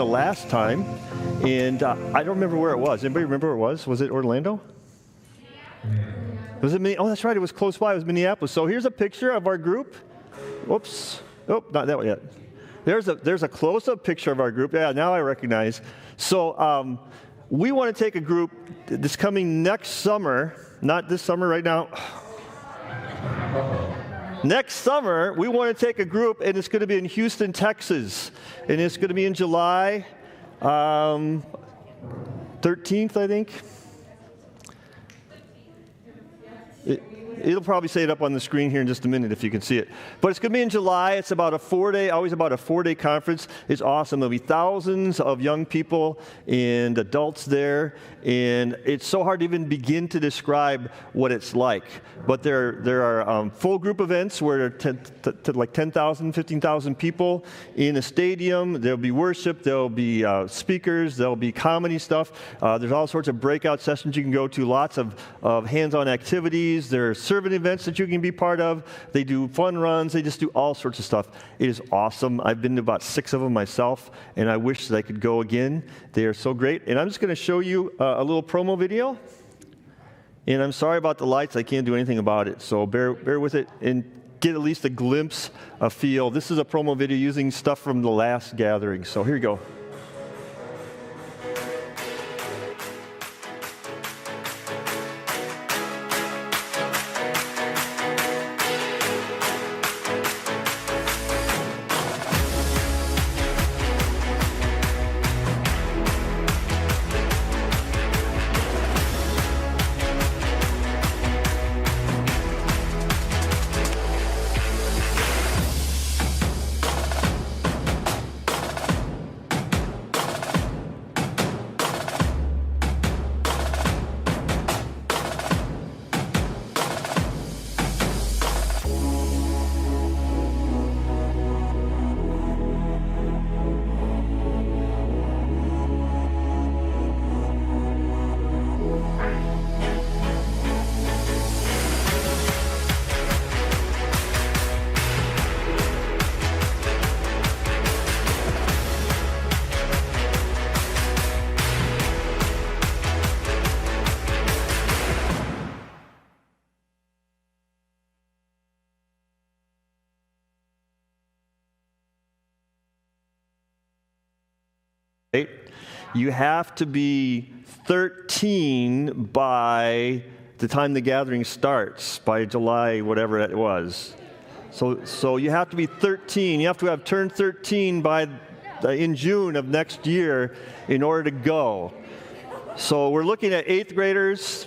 the last time, and I don't remember where it was. Anybody remember where it was? Was it Orlando? Was it oh, that's right. It was close by. It was Minneapolis. So here's a picture of our group. Whoops. Oh, not that one yet. There's a close-up picture of our group. Yeah, now I recognize. So we want to take a group that's coming next summer. Not this summer right now. Next summer, we want to take a group, and it's going to be in Houston, Texas. And it's going to be in July 13th, I think. It'll probably say it up on the screen here in just a minute if you can see it. But it's going to be in July. It's about a 4-day, always about a 4-day conference. It's awesome. There'll be thousands of young people and adults there. And it's so hard to even begin to describe what it's like. But there are full group events where there are like 10,000, 15,000 people in a stadium. There'll be worship. There'll be speakers. There'll be comedy stuff. There's all sorts of breakout sessions you can go to, lots of hands-on activities. There's servant events that you can be part of. They do fun runs. They just do all sorts of stuff. It is awesome. I've been to about 6 of them myself, and I wish that I could go again. They are so great. And I'm just going to show you a little promo video. And I'm sorry about the lights. I can't do anything about it. So bear with it and get at least a glimpse, a feel. This is a promo video using stuff from the last gathering. So here you go. You have to be 13 by the time the gathering starts, by July, whatever it was. So you have to be 13. You have to have turned 13 in June of next year in order to go. So we're looking at 8th graders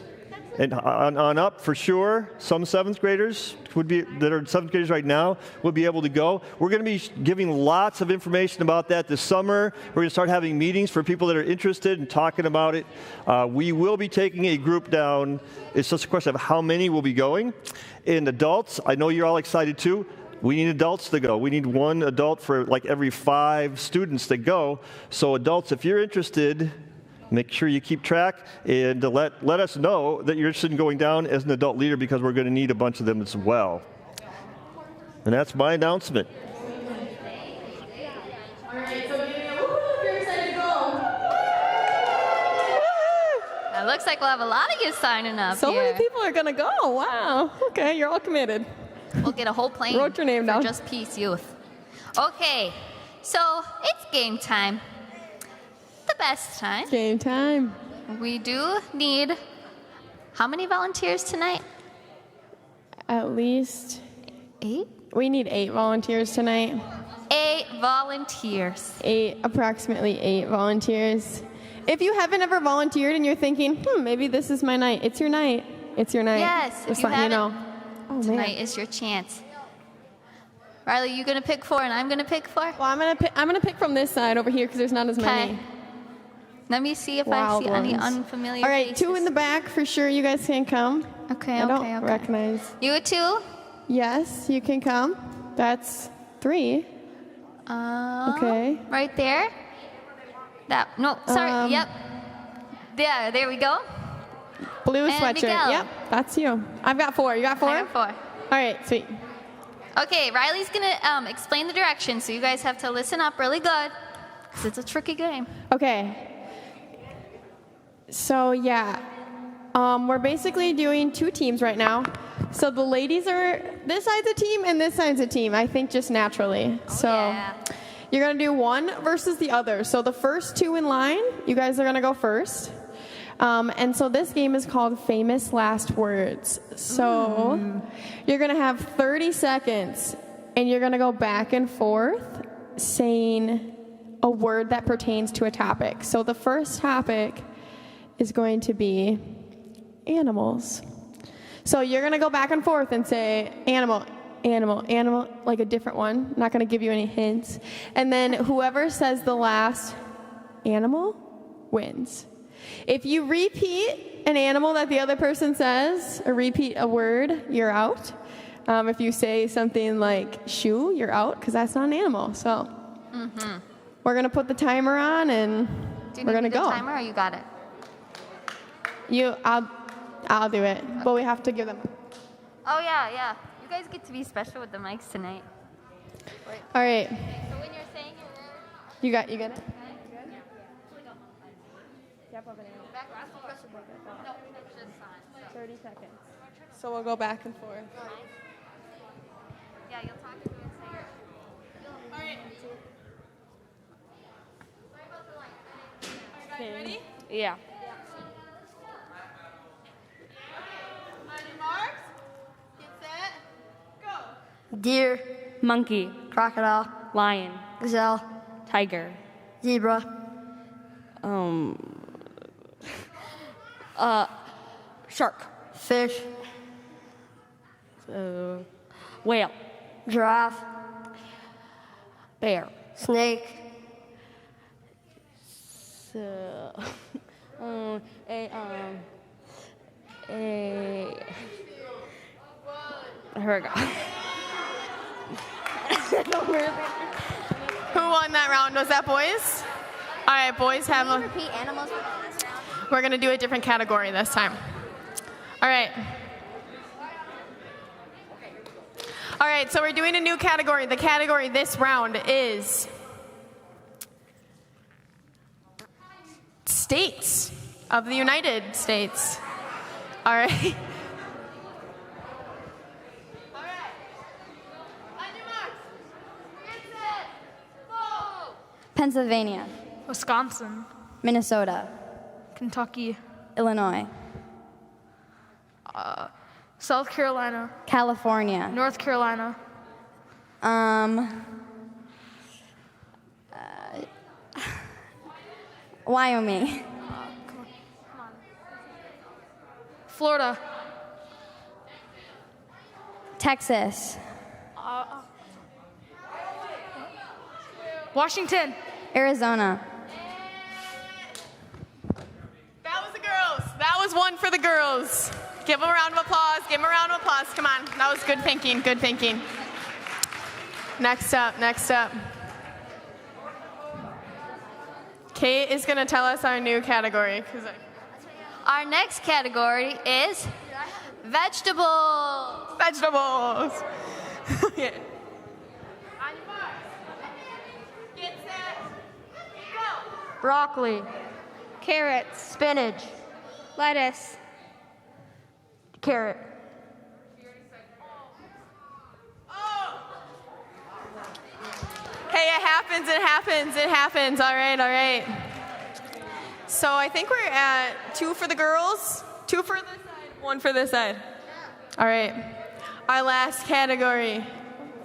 and on up for sure. Some 7th graders that are 7th graders right now will be able to go. We're going to be giving lots of information about that this summer. We're going to start having meetings for people that are interested in talking about it. We will be taking a group down. It's just a question of how many will be going. And adults, I know you're all excited too. We need adults to go. We need 1 adult for like every 5 students that go. So adults, if you're interested, make sure you keep track and let us know that you're interested in going down as an adult leader, because we're going to need a bunch of them as well. And that's my announcement. All right, so give me a woo if you're excited to go. It looks like we'll have a lot of you signing up So here. many people are going to go. Wow. Okay, you're all committed. We'll get a whole plane Wrote your name for down. Just Peace Youth. Okay, so it's game time. The best time. Game time. We do need, how many volunteers tonight? At least 8? we need 8 volunteers tonight. 8 volunteers. Approximately 8 volunteers. If you haven't ever volunteered and you're thinking, maybe this is my night, it's your night. It's your night. Yes, if Just you letting you haven't, know. Oh, tonight man. is your chance. Riley, you gonna pick 4 and I'm gonna pick 4? Well, I'm gonna pick from this side over here because there's not as many. Okay. Let me see if Wild I see any ones. unfamiliar All right, faces. 2 in the back for sure. You guys can come. Okay, I okay. don't recognize. You 2? Yes, you can come. That's 3. Okay. Right there. No, sorry. Yep. There we go. Blue And sweatshirt. Miguel. Yep, that's you. I've got 4. You got 4? I have 4. All right, sweet. Okay, Riley's gonna explain the directions, so you guys have to listen up really good, because it's a tricky game. Okay. So yeah, we're basically doing 2 teams right now. So the ladies are this side's a team and this side's a team. I think just naturally. So Yeah. you're gonna do one versus the other. So the first 2 in line, you guys are gonna go first. And so this game is called Famous Last Words. So you're gonna have 30 seconds, and you're gonna go back and forth saying a word that pertains to a topic. So the first topic is going to be animals. So you're going to go back and forth and say animal, animal, animal, like a different one. I'm not going to give you any hints. And then whoever says the last animal wins. If you repeat an animal that the other person says, or repeat a word, you're out. If you say something like shoe, you're out, because that's not an animal. So we're going to put the timer on, and we're going to go. Timer, or you got it? I'll do it, but we have to give them. Oh, yeah. You guys get to be special with the mics tonight. All right. So when you're saying your word... You got it? No, it's just on. 30 seconds. So we'll go back and forth. Yeah, you'll talk to me and say your... All right. Are you guys ready? Yeah. On your marks, get set, go. Deer, monkey, Crocodile, lion, gazelle, tiger, zebra, shark, fish, whale, giraffe, bear, snake, I forgot. Who won that round? Was that boys? All right, boys have Can you a... repeat animals for the last round? We're going to do a different category this time. All right. All right, so we're doing a new category. The category this round is states of the United States. All right. Pennsylvania, Wisconsin, Minnesota, Kentucky, Illinois, South Carolina, California, North Carolina, Wyoming, Florida, Texas, Washington, Arizona. That was the girls. That was one for the girls. Give them a round of applause. Give them a round of applause. Come on. That was good thinking. Good thinking. Next up. Kate is going to tell us our new category. Our next category is vegetables. Vegetables. Yeah. broccoli, carrots, Spinach, lettuce, carrot, Hey, it happens. All right. So I think we're at 2 for the girls, 2 for this side, 1 for this side. All right. Our last category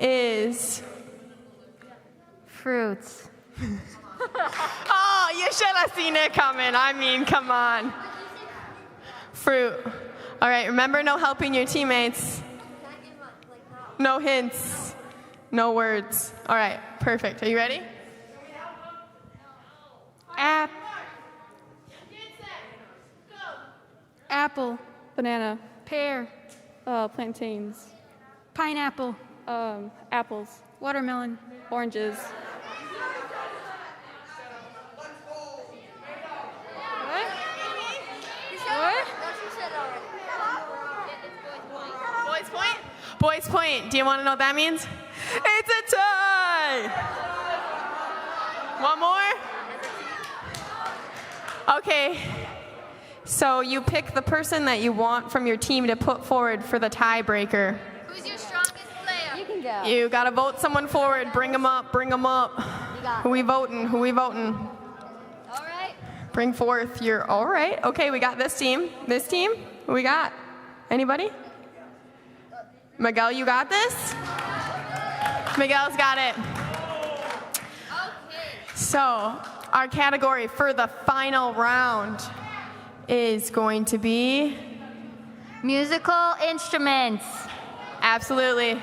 is fruits, oh, you should have seen it coming. I mean, come on. Fruit. All right, remember, no helping your teammates. No hints. No words. All right, perfect. Are you ready? apple, banana, pear, plantains, pineapple, apples, watermelon, oranges, Boys point. Do you want to know what that means? It's a tie. One more? Okay. So you pick the person that you want from your team to put forward for the tiebreaker. Who's your strongest player? You can go. You gotta vote someone forward. Bring them up. Bring them up. You got Who we voting? Who we voting? All right. Bring forth your. All right. Okay, we got this team. This team. Who we got? Anybody? Miguel, you got this? Miguel's got it. Okay. So, our category for the final round is going to be Musical instruments. absolutely. All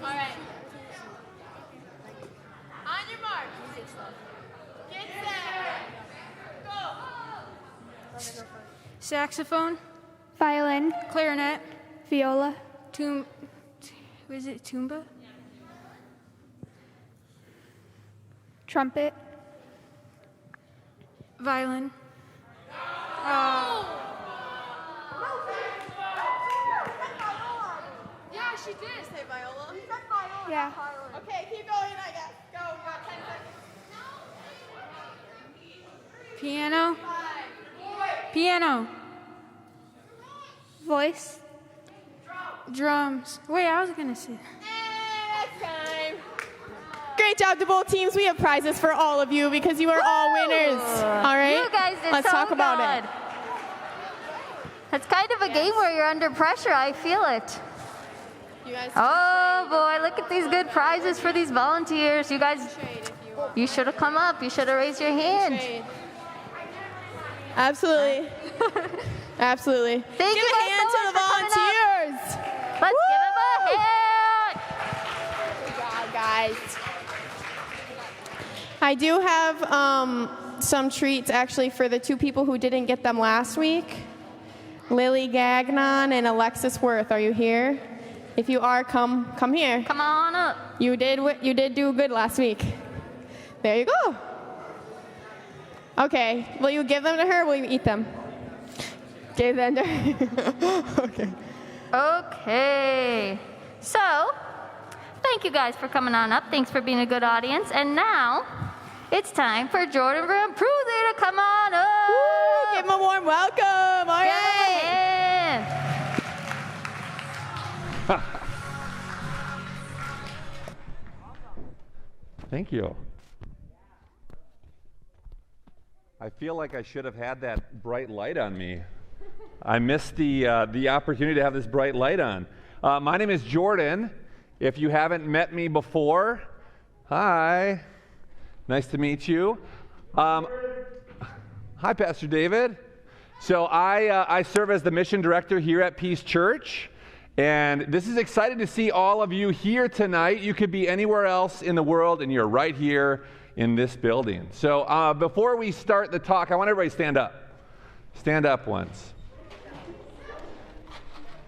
right. On your mark. Get set. Go. Saxophone, Violin, clarinet, viola, was it tuba? trumpet, Violin. Yeah, she did say viola. yeah, Okay, keep going, I guess. Go, you got 10 seconds. Piano. Piano. voice, Drums. Wait, I was gonna say. Next time. Great job to both teams. We have prizes for all of you because you are all winners. All right? You guys did Let's so talk about good. it. It's kind of a game where you're under pressure. I feel it. You guys Oh boy, look at these good prizes for these volunteers. You guys, trade if you want. you should have come up. You should have raised your hand. Trade. Absolutely. Absolutely. Thank Give you a guys hand so to the much for coming up. volunteers. Let's Woo! give him a hand. Good job, guys. I do have some treats actually for the two people who didn't get them last week. Lily Gagnon and Alexis Worth, are you here? If you are, come here. Come on up. You did do good last week. There you go. Okay, will you give them to her or will you eat them? Give them to her. Okay. Okay. So, thank you guys for coming on up. Thanks for being a good audience. And now, it's time for Jordan Van Pruze to come on up. Woo, give them a warm welcome. All Give right. him a hand. Thank you. I feel like I should have had that bright light on me. I missed the opportunity to have this bright light on. My name is Jordan. If you haven't met me before, hi. Nice to meet you. Hi, Pastor David. So I serve as the mission director here at Peace Church. And this is exciting to see all of you here tonight. You could be anywhere else in the world, and you're right here in this building. So before we start the talk, I want everybody to stand up. Stand up once.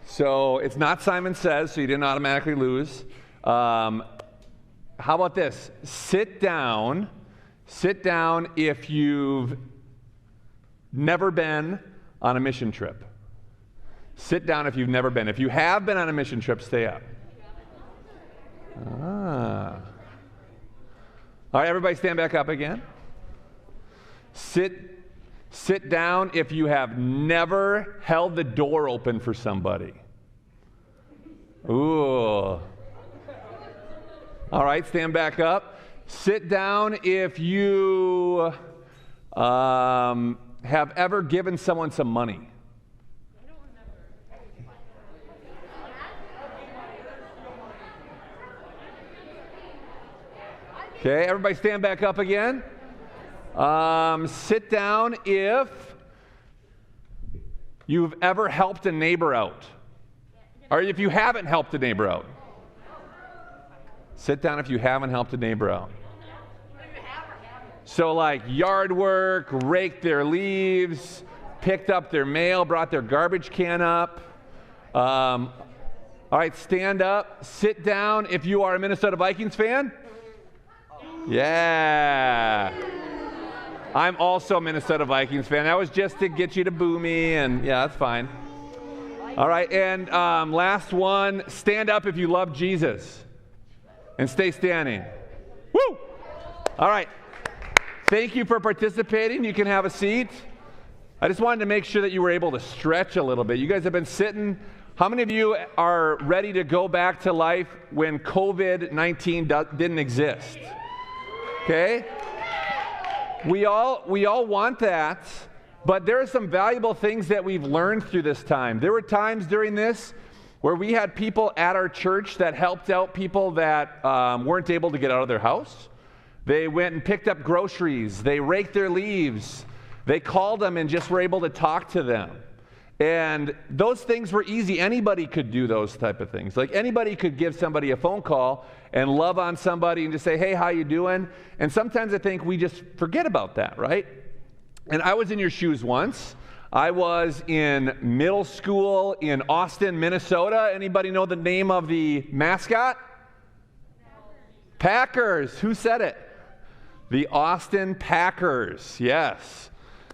So it's not Simon Says, so you didn't automatically lose. How about this? Sit down. Sit down if you've never been on a mission trip. Sit down if you've never been. If you have been on a mission trip, stay up. All right, everybody stand back up again. Sit down if you have never held the door open for somebody. Ooh. All right, stand back up. Sit down if you have ever given someone some money. Okay, everybody stand back up again. Sit down if you've ever helped a neighbor out. Or if you haven't helped a neighbor out. Sit down if you haven't helped a neighbor out. So like yard work, raked their leaves, picked up their mail, brought their garbage can up. All right, stand up. Sit down if you are a Minnesota Vikings fan. Yeah. I'm also a Minnesota Vikings fan. That was just to get you to boo me, and yeah, that's fine. All right, and last one, stand up if you love Jesus. And stay standing. Woo! All right. Thank you for participating. You can have a seat. I just wanted to make sure that you were able to stretch a little bit. You guys have been sitting. How many of you are ready to go back to life when COVID-19 didn't exist? Okay? We all want that, but there are some valuable things that we've learned through this time. There were times during this where we had people at our church that helped out people that weren't able to get out of their house. They went and picked up groceries. They raked their leaves. They called them and just were able to talk to them. And those things were easy. Anybody could do those type of things. Like anybody could give somebody a phone call and love on somebody and just say, hey, how you doing? And sometimes I think we just forget about that, right? And I was in your shoes once. I was in middle school in Austin, Minnesota. Anybody know the name of the mascot? Packers. Who said it? The Austin Packers. Yes.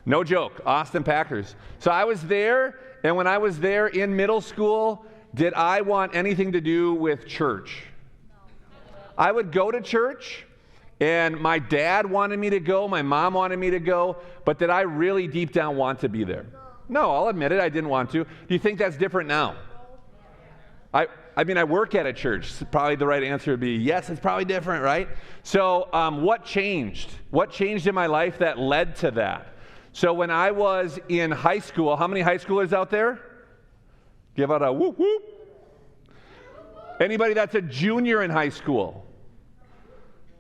No joke, Austin Packers. So I was there, and when I was there in middle school, did I want anything to do with church? I would go to church, and my dad wanted me to go, my mom wanted me to go, but did I really deep down want to be there? No, I'll admit it, I didn't want to. Do you think that's different now? I mean, I work at a church. Probably the right answer would be yes, it's probably different, right? So what changed? What changed in my life that led to that? So when I was in high school, how many high schoolers out there? Give out a whoop whoop. Anybody that's a junior in high school?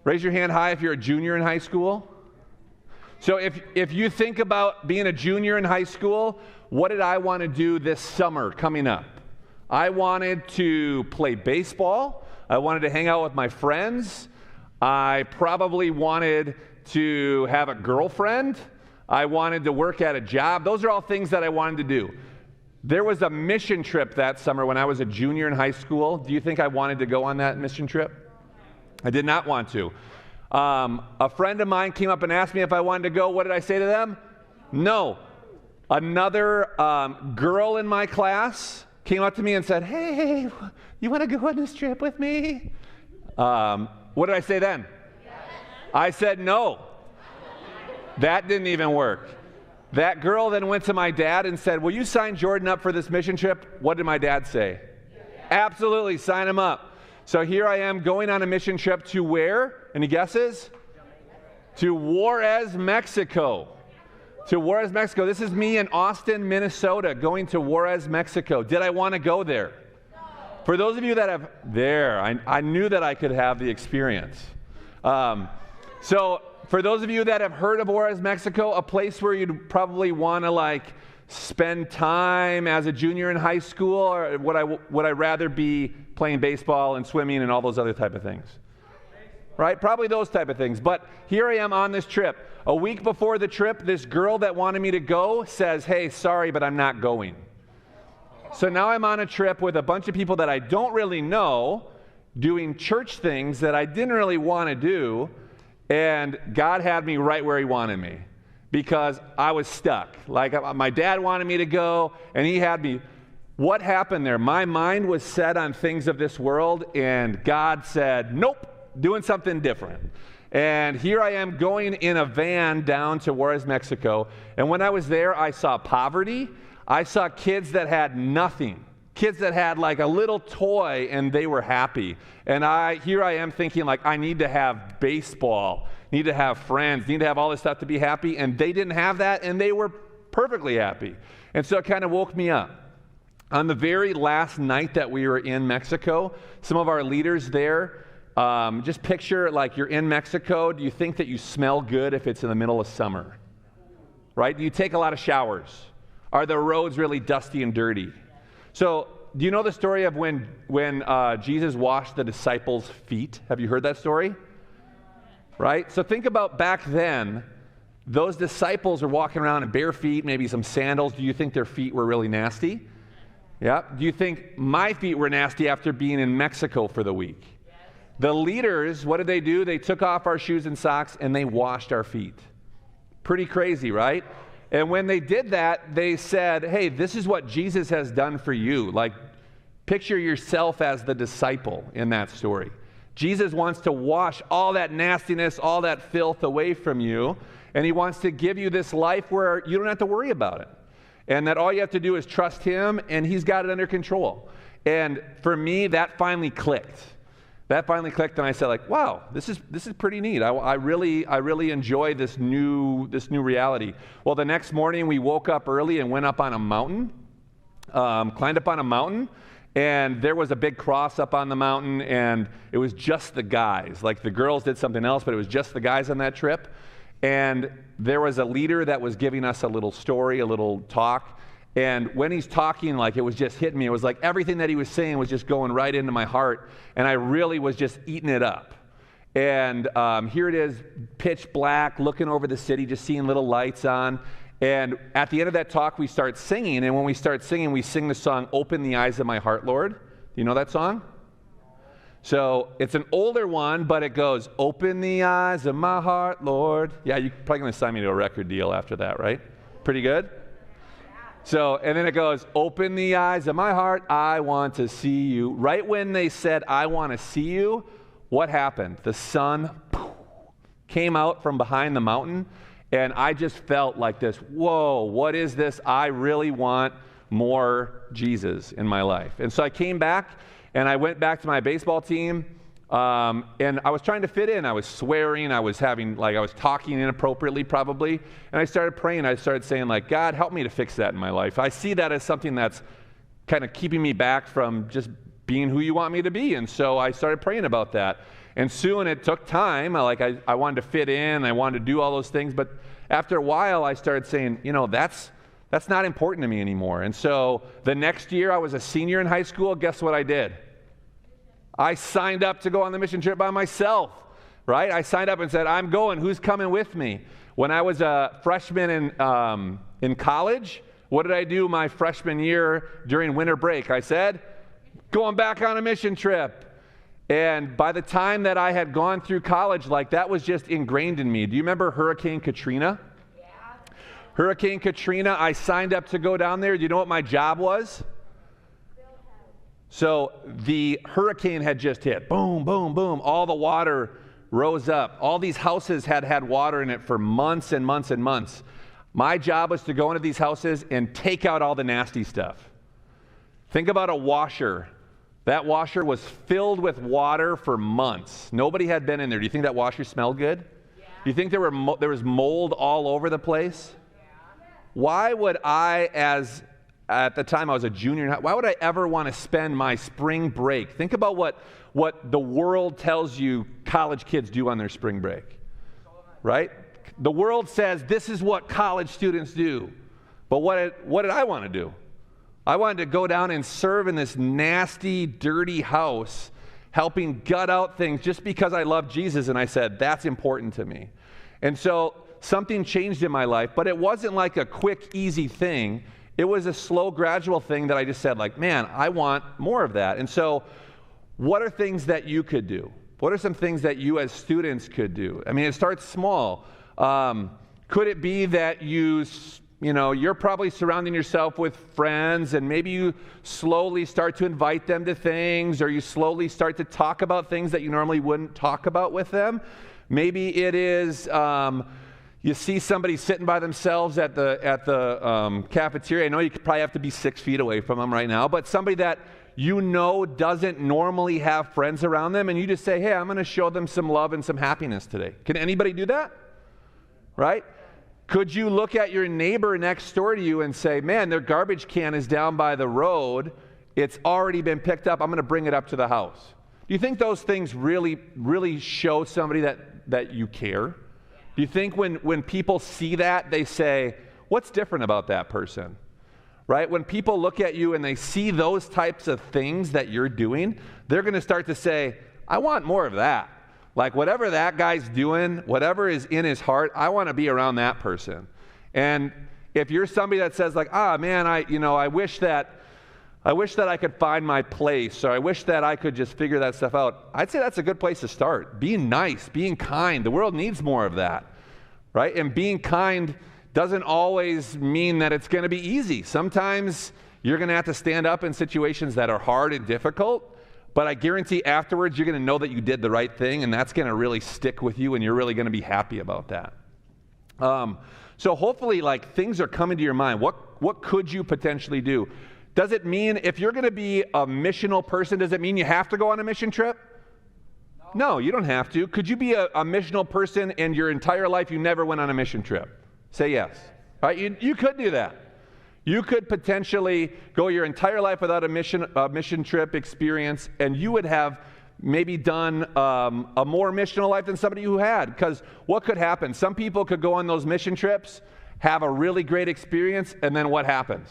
Raise your hand high if you're a junior in high school. So if you think about being a junior in high school, what did I want to do this summer coming up? I wanted to play baseball. I wanted to hang out with my friends. I probably wanted to have a girlfriend. I wanted to work at a job. Those are all things that I wanted to do. There was a mission trip that summer when I was a junior in high school. Do you think I wanted to go on that mission trip? I did not want to. A friend of mine came up and asked me if I wanted to go. What did I say to them? No. Another girl in my class came up to me and said, hey, you want to go on this trip with me? What did I say then? Yes. I said no. That didn't even work. That girl then went to my dad and said, will you sign Jordan up for this mission trip? What did my dad say? Yes. Absolutely, sign him up. So here I am going on a mission trip to where? Any guesses? To Juarez, Mexico. To Juarez, Mexico. This is me in Austin, Minnesota, going to Juarez, Mexico. Did I want to go there? No. For those of you that have, I knew that I could have the experience. So for those of you that have heard of Juarez, Mexico, a place where you'd probably want to spend time as a junior in high school, or would I rather be playing baseball and swimming and all those other type of things? Right? Probably those type of things. But here I am on this trip. A week before the trip, this girl that wanted me to go says, hey, sorry, but I'm not going. So now I'm on a trip with a bunch of people that I don't really know, doing church things that I didn't really want to do, and God had me right where he wanted me because I was stuck. My dad wanted me to go, and he had me. What happened there? My mind was set on things of this world, and God said, nope, doing something different. And here I am going in a van down to Juarez, Mexico. And when I was there, I saw poverty. I saw kids that had nothing. Kids that had a little toy and they were happy. And here I am thinking I need to have baseball, need to have friends, need to have all this stuff to be happy. And they didn't have that and they were perfectly happy. And so it kind of woke me up. On the very last night that we were in Mexico, some of our leaders there, just picture you're in Mexico. Do you think that you smell good if it's in the middle of summer? Right? Do you take a lot of showers? Are the roads really dusty and dirty? So do you know the story of when Jesus washed the disciples' feet? Have you heard that story? Right? So think about back then, those disciples are walking around in bare feet, maybe some sandals. Do you think their feet were really nasty? Yeah. Do you think my feet were nasty after being in Mexico for the week? The leaders, what did they do? They took off our shoes and socks and they washed our feet. Pretty crazy, right? And when they did that, they said, hey, this is what Jesus has done for you. Picture yourself as the disciple in that story. Jesus wants to wash all that nastiness, all that filth away from you, and he wants to give you this life where you don't have to worry about it. And that all you have to do is trust him, and he's got it under control. And for me, that finally clicked. And I said, like, wow, this is pretty neat. I really enjoy this new reality. Well, the next morning we woke up early and went up on a mountain, climbed up on a mountain, and there was a big cross up on the mountain, and it was just the guys. Like, the girls did something else, but it was just the guys on that trip. And there was a leader that was giving us a little story, a little talk. And when he's talking, like, it was just hitting me. It was like everything that he was saying was just going right into my heart. And I really was just eating it up. And here it is, pitch black, looking over the city, just seeing little lights on. And at the end of that talk, we start singing. And when we start singing, we sing the song, "Open the Eyes of My Heart, Lord." Do you know that song? So it's an older one, but it goes, "Open the eyes of my heart, Lord." Yeah, you're probably going to sign me to a record deal after that, right? Pretty good? So, and then it goes, "Open the eyes of my heart, I want to see you." Right when they said, "I want to see you," what happened? The sun came out from behind the mountain, and I just felt like this, whoa, what is this? I really want more Jesus in my life. And so I came back, and I went back to my baseball team, and I was trying to fit in. I was swearing. I was talking inappropriately probably. And I started praying. I started saying, like, "God, help me to fix that in my life. I see that as something that's kind of keeping me back from just being who you want me to be." And so I started praying about that. And soon it took time. I wanted to fit in. I wanted to do all those things. But after a while, I started saying, that's not important to me anymore. And so the next year, I was a senior in high school. Guess what I did? I signed up to go on the mission trip by myself, right? I signed up and said, "I'm going. Who's coming with me?" When I was a freshman in college, what did I do my freshman year during winter break? I said, "Going back on a mission trip." And by the time that I had gone through college, like, that was just ingrained in me. Do you remember Hurricane Katrina? Yeah. Hurricane Katrina, I signed up to go down there. Do you know what my job was? So the hurricane had just hit. Boom, boom, boom. All the water rose up. All these houses had water in it for months and months and months. My job was to go into these houses and take out all the nasty stuff. Think about a washer. That washer was filled with water for months. Nobody had been in there. Do you think that washer smelled good? Yeah. Do you think there was mold all over the place? Yeah. Why would I, at the time I was a junior, why would I ever want to spend my spring break? Think about what the world tells you college kids do on their spring break, right? The world says this is what college students do. But what did I want to do? I wanted to go down and serve in this nasty, dirty house, helping gut out things just because I love Jesus, and I said, that's important to me. And so something changed in my life, but it wasn't like a quick, easy thing. It was a slow, gradual thing that I just said, like, man, I want more of that. And so what are things that you could do? What are some things that you as students could do? I mean, it starts small. Could it be that you're probably surrounding yourself with friends, and maybe you slowly start to invite them to things, or you slowly start to talk about things that you normally wouldn't talk about with them. Maybe it is you see somebody sitting by themselves at the cafeteria. I know you could probably have to be 6 feet away from them right now, but somebody that doesn't normally have friends around them, and you just say, hey, I'm going to show them some love and some happiness today. Can anybody do that? Right? Could you look at your neighbor next door to you and say, man, their garbage can is down by the road. It's already been picked up. I'm going to bring it up to the house. Do you think those things really, really show somebody that you care? Do you think when people see that, they say, what's different about that person? Right? When people look at you and they see those types of things that you're doing, they're going to start to say, I want more of that. Like, whatever that guy's doing, whatever is in his heart, I want to be around that person. And if you're somebody that says, like, man, I wish that I could find my place, or I wish that I could just figure that stuff out, I'd say that's a good place to start. Being nice, being kind. The world needs more of that, right? And being kind doesn't always mean that it's going to be easy. Sometimes you're going to have to stand up in situations that are hard and difficult, But I guarantee afterwards you're going to know that you did the right thing, and that's going to really stick with you, and you're really going to be happy about that. So hopefully, like, things are coming to your mind. What could you potentially do? Does it mean, if you're going to be a missional person, does it mean you have to go on a mission trip? No, you don't have to. Could you be a missional person and your entire life you never went on a mission trip? Say yes. All right, you could do that. You could potentially go your entire life without a mission trip experience, and you would have maybe done a more missional life than somebody who had. Because what could happen? Some people could go on those mission trips, have a really great experience, and then what happens?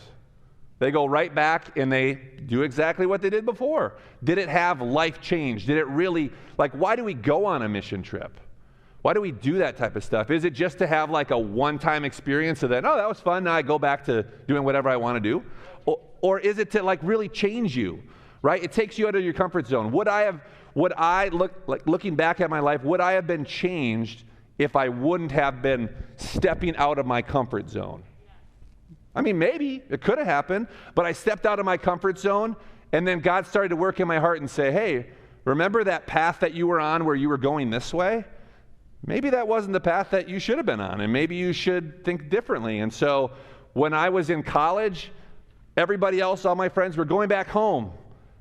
They go right back and they do exactly what they did before. Did it have life change? Did it really, like, why do we go on a mission trip? Why do we do that type of stuff? Is it just to have like a one-time experience so that, oh, that was fun, now I go back to doing whatever I want to do? Or is it to like really change you, right? It takes you out of your comfort zone. Looking back at my life, would I have been changed if I wouldn't have been stepping out of my comfort zone? I mean, maybe it could have happened, but I stepped out of my comfort zone, and then God started to work in my heart and say, hey, remember that path that you were on where you were going this way? Maybe that wasn't the path that you should have been on, and maybe you should think differently. And so when I was in college, everybody else, all my friends, were going back home.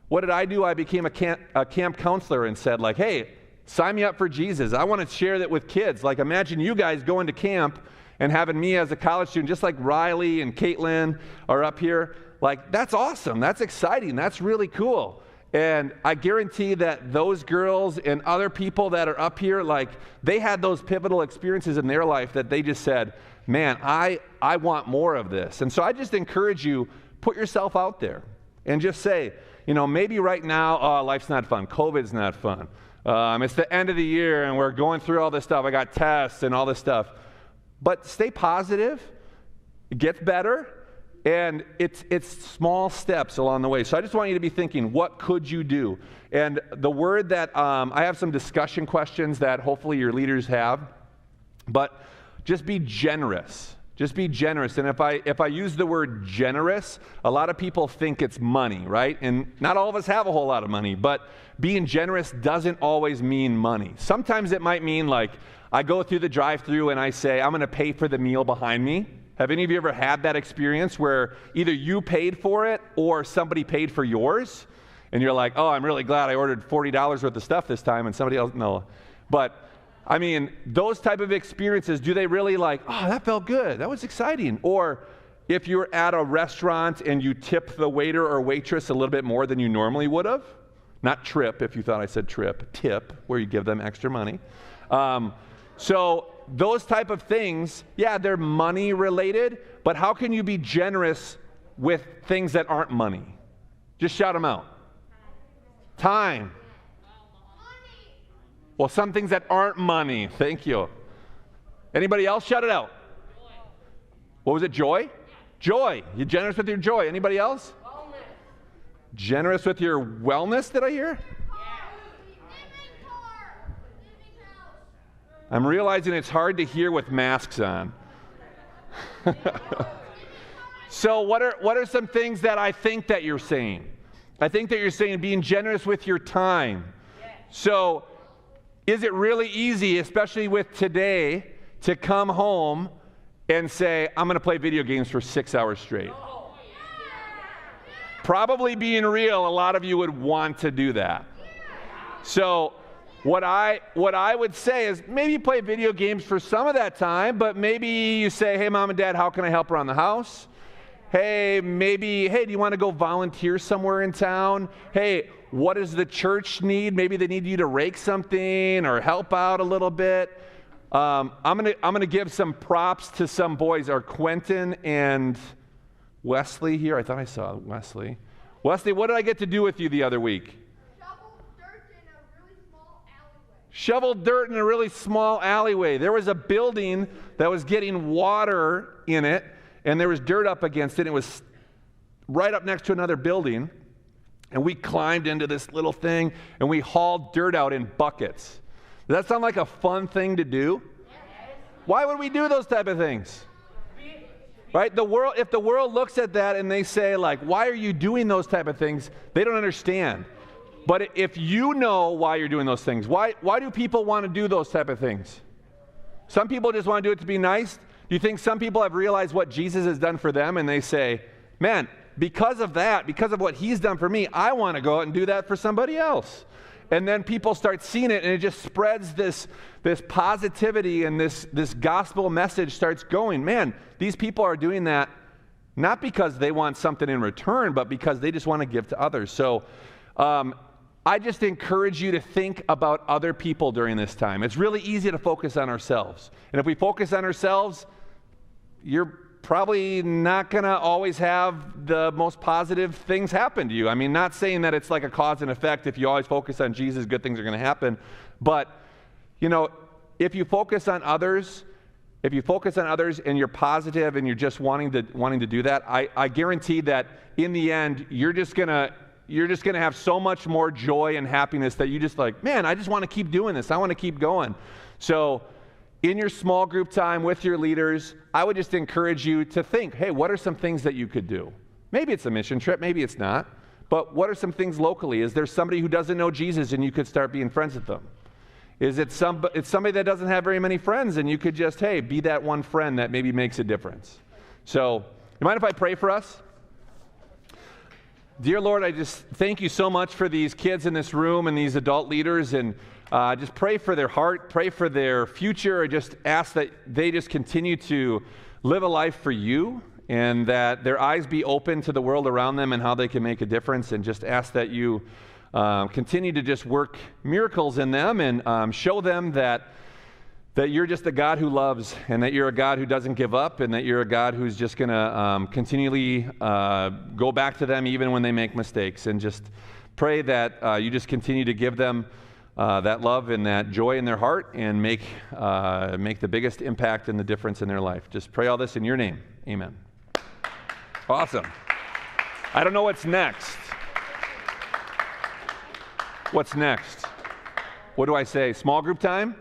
What did I do? I became a camp counselor and said, like, hey, sign me up for Jesus. I want to share that with kids. Like, imagine you guys going to camp and having me as a college student, just like Riley and Caitlin are up here. Like, that's awesome. That's exciting. That's really cool. And I guarantee that those girls and other people that are up here, like, they had those pivotal experiences in their life that they just said, man, I want more of this. And so I just encourage you, put yourself out there and just say, you know, maybe right now, life's not fun. COVID's not fun. It's the end of the year and we're going through all this stuff. I got tests and all this stuff. But stay positive. It gets better. And it's small steps along the way. So I just want you to be thinking, what could you do? And the word that, I have some discussion questions that hopefully your leaders have. But just be generous. Just be generous. And if I use the word generous, a lot of people think it's money, right? And not all of us have a whole lot of money. But being generous doesn't always mean money. Sometimes it might mean, like, I go through the drive-thru and I say, I'm going to pay for the meal behind me. Have any of you ever had that experience where either you paid for it or somebody paid for yours? And you're like, oh, I'm really glad I ordered $40 worth of stuff this time, and somebody else, no. But, I mean, those type of experiences, do they really like, oh, that felt good, that was exciting? Or if you're at a restaurant and you tip the waiter or waitress a little bit more than you normally would have, not trip, if you thought I said trip, tip, where you give them extra money. So those type of things, yeah, they're money related, but how can you be generous with things that aren't money? Just shout them out. Time. Well, some things that aren't money. Thank you. Anybody else? Shout it out. What was it? Joy? Joy. You're generous with your joy. Anybody else? Wellness. Generous with your wellness, did I hear? I'm realizing it's hard to hear with masks on. So what are some things that I think that you're saying? I think that you're saying being generous with your time. So is it really easy, especially with today, to come home and say, I'm going to play video games for 6 hours straight? Probably being real, a lot of you would want to do that. So what I would say is maybe play video games for some of that time, but maybe you say, hey, Mom and Dad, how can I help around the house? Hey, do you want to go volunteer somewhere in town? Hey, what does the church need? Maybe they need you to rake something or help out a little bit. I'm gonna give some props to some boys. Are Quentin and Wesley here? I thought I saw Wesley. Wesley, what did I get to do with you the other week? Shoveled dirt in a really small alleyway. There was a building that was getting water in it, and there was dirt up against it. It was right up next to another building, and we climbed into this little thing, and we hauled dirt out in buckets. Does that sound like a fun thing to do? Why would we do those type of things? Right? If the world looks at that and they say, like, why are you doing those type of things? They don't understand. But if you know why you're doing those things, why do people want to do those type of things? Some people just want to do it to be nice. Do you think some people have realized what Jesus has done for them and they say, man, because of that, because of what he's done for me, I want to go out and do that for somebody else. And then people start seeing it, and it just spreads this positivity, and this gospel message starts going. Man, these people are doing that not because they want something in return, but because they just want to give to others. So I just encourage you to think about other people during this time. It's really easy to focus on ourselves. And if we focus on ourselves, you're probably not going to always have the most positive things happen to you. I mean, not saying that it's like a cause and effect. If you always focus on Jesus, good things are going to happen. But, you know, if you focus on others and you're positive and you're just wanting to do that, I guarantee that in the end, you're just going to have so much more joy and happiness that you just like, man, I just want to keep doing this. I want to keep going. So in your small group time with your leaders, I would just encourage you to think, hey, what are some things that you could do? Maybe it's a mission trip, maybe it's not. But what are some things locally? Is there somebody who doesn't know Jesus and you could start being friends with them? Is it it's somebody that doesn't have very many friends and you could just, hey, be that one friend that maybe makes a difference? So, you mind if I pray for us? Dear Lord, I just thank you so much for these kids in this room and these adult leaders, and just pray for their heart, pray for their future. I just ask that they just continue to live a life for you, and that their eyes be open to the world around them and how they can make a difference, and just ask that you continue to just work miracles in them and show them that you're just a God who loves, and that you're a God who doesn't give up, and that you're a God who's just going to continually go back to them even when they make mistakes. And just pray that you just continue to give them that love and that joy in their heart, and make the biggest impact and the difference in their life. Just pray all this in your name. Amen. Awesome. I don't know what's next. What's next? What do I say? Small group time?